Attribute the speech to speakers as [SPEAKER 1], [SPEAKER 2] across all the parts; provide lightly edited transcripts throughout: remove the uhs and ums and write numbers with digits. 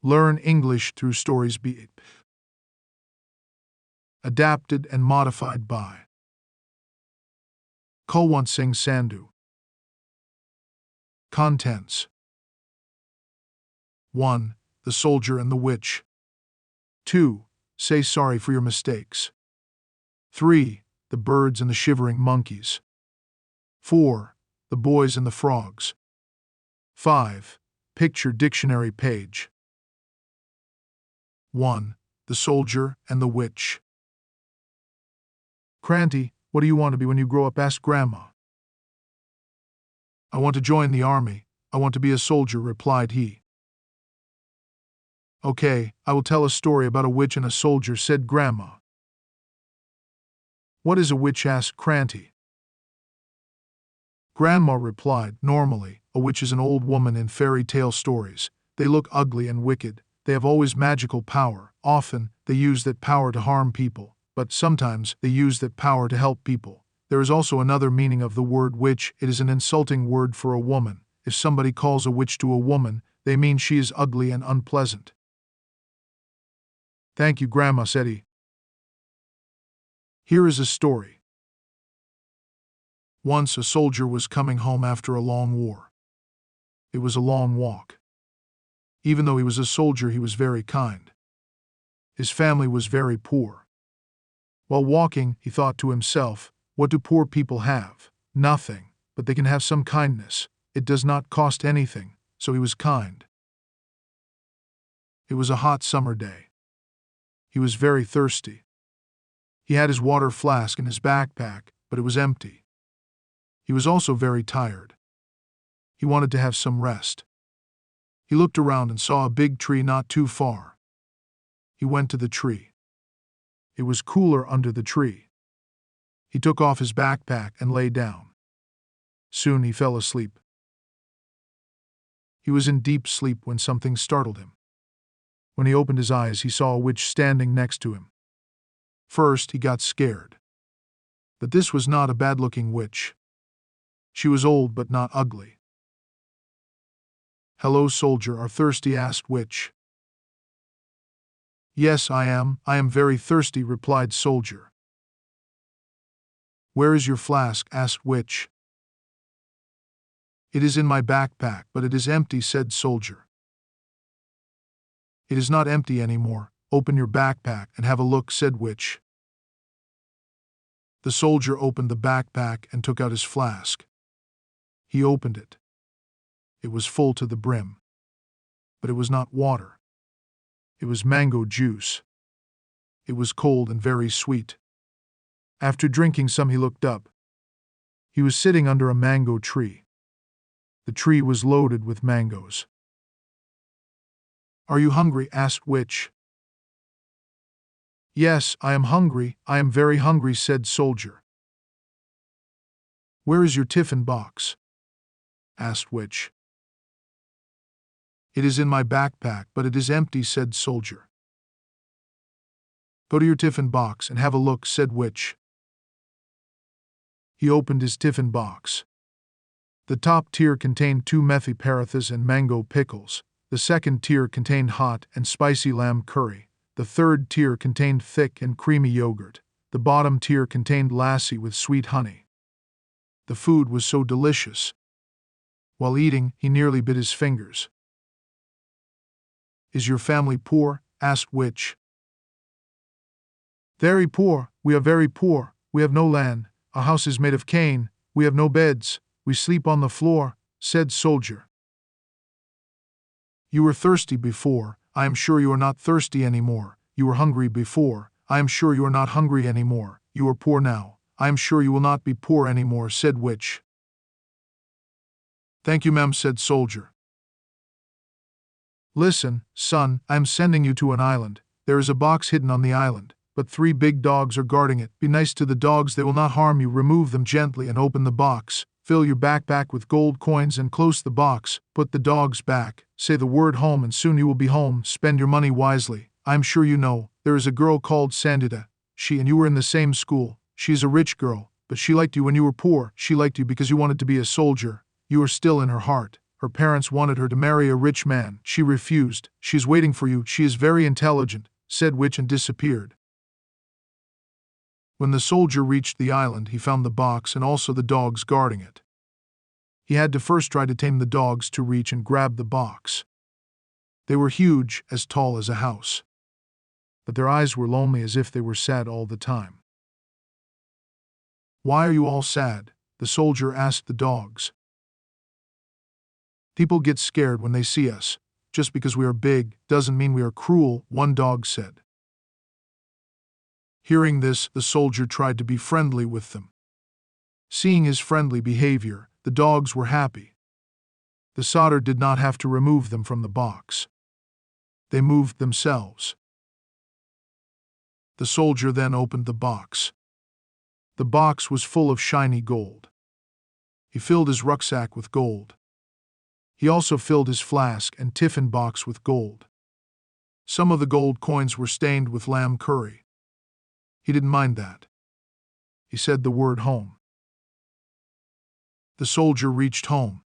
[SPEAKER 1] Learn English through stories. Be adapted and modified by Kulwant Singh Sandhu. Contents: 1. The Soldier and the Witch. 2. Say sorry for your mistakes. 3. The Birds and the Shivering Monkeys. 4. The Boys and the Frogs. 5. Picture dictionary page. 1. The Soldier and the Witch. Kranti, what do you want to be when you grow up? Asked Grandma. I want to join the army. I want to be a soldier, replied he. Okay, I will tell a story about a witch and a soldier, said Grandma. What is a witch? Asked Kranti. Grandma replied, normally, a witch is an old woman in fairy tale stories. They look ugly and wicked. They have always magical power. Often, they use that power to harm people, but sometimes they use that power to help people. There is also another meaning of the word witch. It is an insulting word for a woman. If somebody calls a witch to a woman, they mean she is ugly and unpleasant. Thank you, Grandma, said he. Here is a story. Once a soldier was coming home after a long war. It was a long walk. Even though he was a soldier, he was very kind. His family was very poor. While walking, he thought to himself, what do poor people have? Nothing, but they can have some kindness. It does not cost anything, so he was kind. It was a hot summer day. He was very thirsty. He had his water flask in his backpack, but it was empty. He was also very tired. He wanted to have some rest. He looked around and saw a big tree not too far. He went to the tree. It was cooler under the tree. He took off his backpack and lay down. Soon he fell asleep. He was in deep sleep when something startled him. When he opened his eyes, he saw a witch standing next to him. First, he got scared. But this was not a bad-looking witch. She was old but not ugly. Hello, soldier, are thirsty? Asked witch. Yes, I am very thirsty, replied soldier. Where is your flask? Asked witch. It is in my backpack, but it is empty, said soldier. It is not empty anymore. Open your backpack and have a look, said witch. The soldier opened the backpack and took out his flask. He opened it. It was full to the brim. But it was not water. It was mango juice. It was cold and very sweet. After drinking some, he looked up. He was sitting under a mango tree. The tree was loaded with mangoes. Are you hungry? Asked witch. Yes, I am hungry. I am very hungry, said soldier. Where is your tiffin box? Asked witch. It is in my backpack, but it is empty, said soldier. Go to your tiffin box and have a look, said witch. He opened his tiffin box. The top tier contained 2 methi parathas and mango pickles. The second tier contained hot and spicy lamb curry. The third tier contained thick and creamy yogurt. The bottom tier contained lassi with sweet honey. The food was so delicious. While eating, he nearly bit his fingers. Is your family poor? Asked witch. Very poor. We are very poor. We have no land. Our house is made of cane. We have no beds. We sleep on the floor, said soldier. You were thirsty before. I am sure you are not thirsty anymore. You were hungry before. I am sure you are not hungry anymore. You are poor now. I am sure you will not be poor anymore, said witch. Thank you, ma'am, said soldier. Listen, son, I am sending you to an island. There is a box hidden on the island, but 3 big dogs are guarding it. Be nice to the dogs, they will not harm you. Remove them gently and open the box. Fill your backpack with gold coins and close the box. Put the dogs back. Say the word home and soon you will be home. Spend your money wisely. I am sure you know, there is a girl called Sandita. She and you were in the same school. She is a rich girl, but she liked you when you were poor. She liked you because you wanted to be a soldier. You are still in her heart. Her parents wanted her to marry a rich man. She refused. She's waiting for you. She is very intelligent, said Witch and disappeared. When the soldier reached the island, he found the box and also the dogs guarding it. He had to first try to tame the dogs to reach and grab the box. They were huge, as tall as a house. But their eyes were lonely, as if they were sad all the time. "Why are you all sad?" the soldier asked the dogs. "People get scared when they see us. Just because we are big doesn't mean we are cruel," one dog said. Hearing this, the soldier tried to be friendly with them. Seeing his friendly behavior, the dogs were happy. The soldier did not have to remove them from the box. They moved themselves. The soldier then opened the box. The box was full of shiny gold. He filled his rucksack with gold. He also filled his flask and tiffin box with gold. Some of the gold coins were stained with lamb curry. He didn't mind that. He said the word home. The soldier reached home.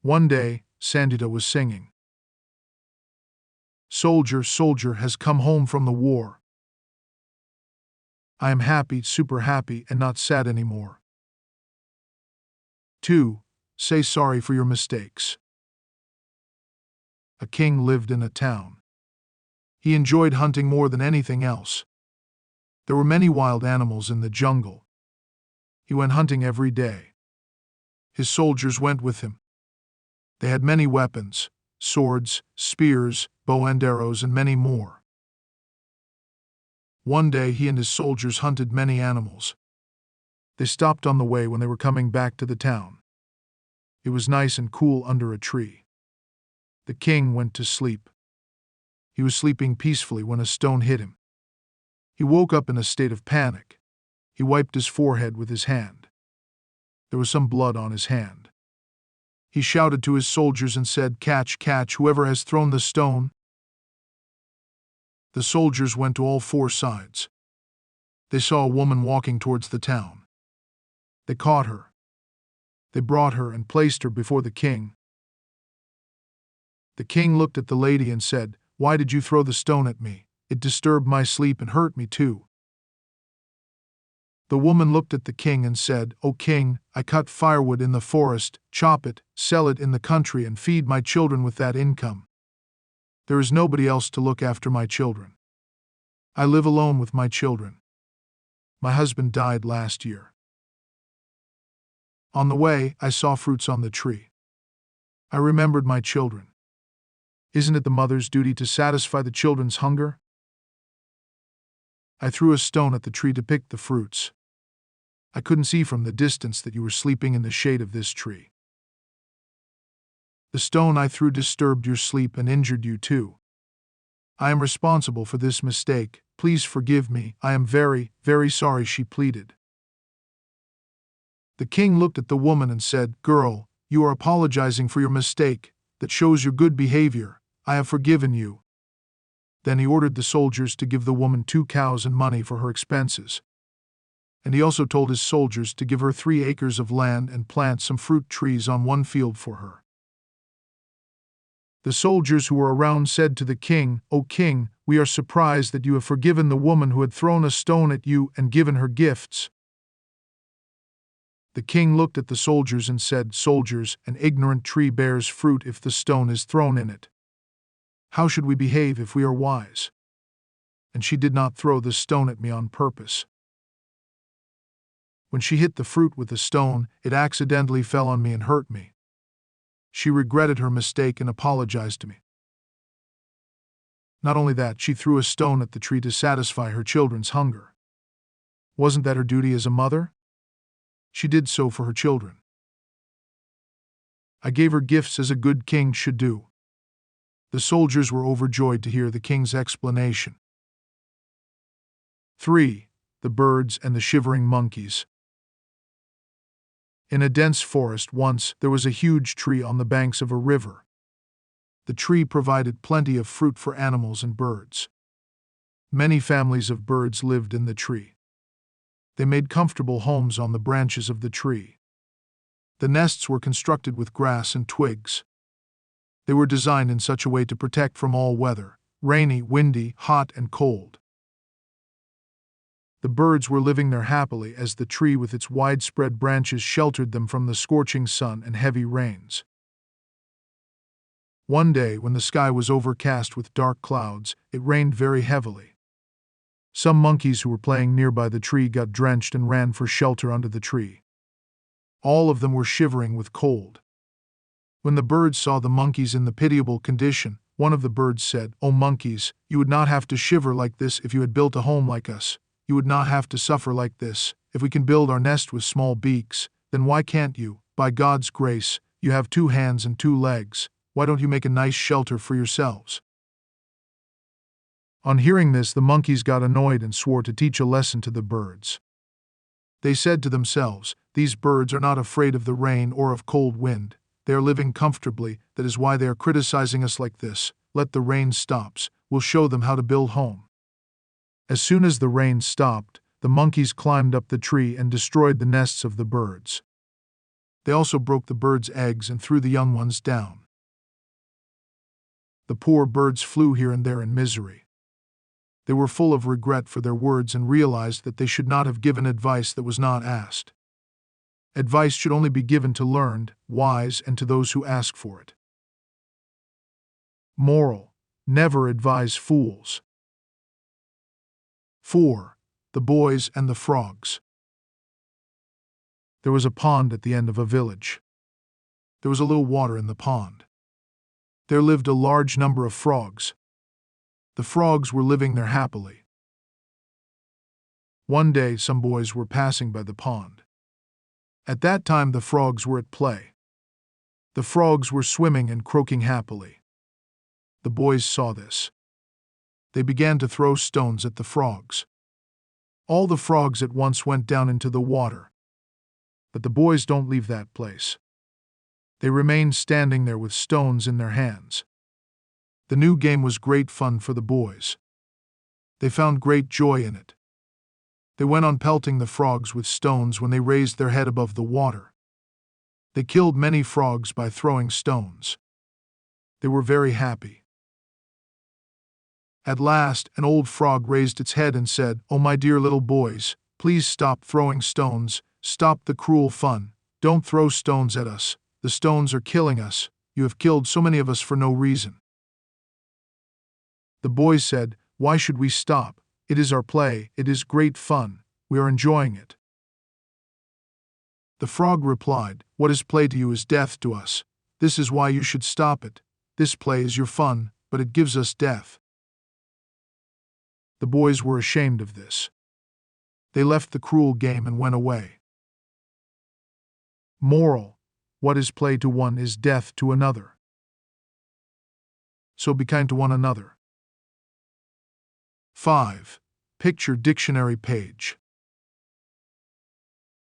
[SPEAKER 1] One day, Sandita was singing. "Soldier, soldier has come home from the war. I am happy, super happy, and not sad anymore." 2. Say sorry for your mistakes. A king lived in a town. He enjoyed hunting more than anything else. There were many wild animals in the jungle. He went hunting every day. His soldiers went with him. They had many weapons: swords, spears, bow and arrows, and many more. One day he and his soldiers hunted many animals. They stopped on the way when they were coming back to the town. It was nice and cool under a tree. The king went to sleep. He was sleeping peacefully when a stone hit him. He woke up in a state of panic. He wiped his forehead with his hand. There was some blood on his hand. He shouted to his soldiers and said, "Catch, catch whoever has thrown the stone." The soldiers went to all four sides. They saw a woman walking towards the town. They caught her. They brought her and placed her before the king. The king looked at the lady and said, "Why did you throw the stone at me? It disturbed my sleep and hurt me too." The woman looked at the king and said, "O king, I cut firewood in the forest, chop it, sell it in the country, and feed my children with that income. There is nobody else to look after my children. I live alone with my children. My husband died last year. On the way, I saw fruits on the tree. I remembered my children. Isn't it the mother's duty to satisfy the children's hunger? I threw a stone at the tree to pick the fruits. I couldn't see from the distance that you were sleeping in the shade of this tree. The stone I threw disturbed your sleep and injured you too. I am responsible for this mistake. Please forgive me. I am very, very sorry," she pleaded. The king looked at the woman and said, "Girl, you are apologizing for your mistake. That shows your good behavior. I have forgiven you." Then he ordered the soldiers to give the woman 2 cows and money for her expenses. And he also told his soldiers to give her 3 acres of land and plant some fruit trees on one field for her. The soldiers who were around said to the king, "O king, we are surprised that you have forgiven the woman who had thrown a stone at you and given her gifts." The king looked at the soldiers and said, "Soldiers, an ignorant tree bears fruit if the stone is thrown in it. How should we behave if we are wise? And she did not throw the stone at me on purpose. When she hit the fruit with the stone, it accidentally fell on me and hurt me. She regretted her mistake and apologized to me. Not only that, she threw a stone at the tree to satisfy her children's hunger. Wasn't that her duty as a mother? She did so for her children. I gave her gifts as a good king should do." The soldiers were overjoyed to hear the king's explanation. 3. The birds and the shivering monkeys. In a dense forest once, there was a huge tree on the banks of a river. The tree provided plenty of fruit for animals and birds. Many families of birds lived in the tree. They made comfortable homes on the branches of the tree. The nests were constructed with grass and twigs. They were designed in such a way to protect from all weather, rainy, windy, hot, and cold. The birds were living there happily as the tree with its widespread branches sheltered them from the scorching sun and heavy rains. One day, when the sky was overcast with dark clouds, it rained very heavily. Some monkeys who were playing nearby the tree got drenched and ran for shelter under the tree. All of them were shivering with cold. When the birds saw the monkeys in the pitiable condition, one of the birds said, "Oh monkeys, you would not have to shiver like this if you had built a home like us. You would not have to suffer like this. If we can build our nest with small beaks, then why can't you? By God's grace, you have 2 hands and 2 legs. Why don't you make a nice shelter for yourselves?" On hearing this, the monkeys got annoyed and swore to teach a lesson to the birds. They said to themselves, "These birds are not afraid of the rain or of cold wind. They are living comfortably, that is why they are criticizing us like this. Let the rain stops, we'll show them how to build home." As soon as the rain stopped, the monkeys climbed up the tree and destroyed the nests of the birds. They also broke the birds' eggs and threw the young ones down. The poor birds flew here and there in misery. They were full of regret for their words and realized that they should not have given advice that was not asked. Advice should only be given to learned, wise, and to those who ask for it. Moral: never advise fools. 4. The Boys and the Frogs. There was a pond at the end of a village. There was a little water in the pond. There lived a large number of frogs. The frogs were living there happily. One day, some boys were passing by the pond. At that time, the frogs were at play. The frogs were swimming and croaking happily. The boys saw this. They began to throw stones at the frogs. All the frogs at once went down into the water. But the boys don't leave that place. They remained standing there with stones in their hands. The new game was great fun for the boys. They found great joy in it. They went on pelting the frogs with stones when they raised their head above the water. They killed many frogs by throwing stones. They were very happy. At last, an old frog raised its head and said, "Oh, my dear little boys, please stop throwing stones, stop the cruel fun, don't throw stones at us, the stones are killing us, you have killed so many of us for no reason." The boys said, "Why should we stop? It is our play, it is great fun, we are enjoying it." The frog replied, "What is play to you is death to us. This is why you should stop it. This play is your fun, but it gives us death." The boys were ashamed of this. They left the cruel game and went away. Moral: what is play to one is death to another. So be kind to one another. 5. Picture dictionary page.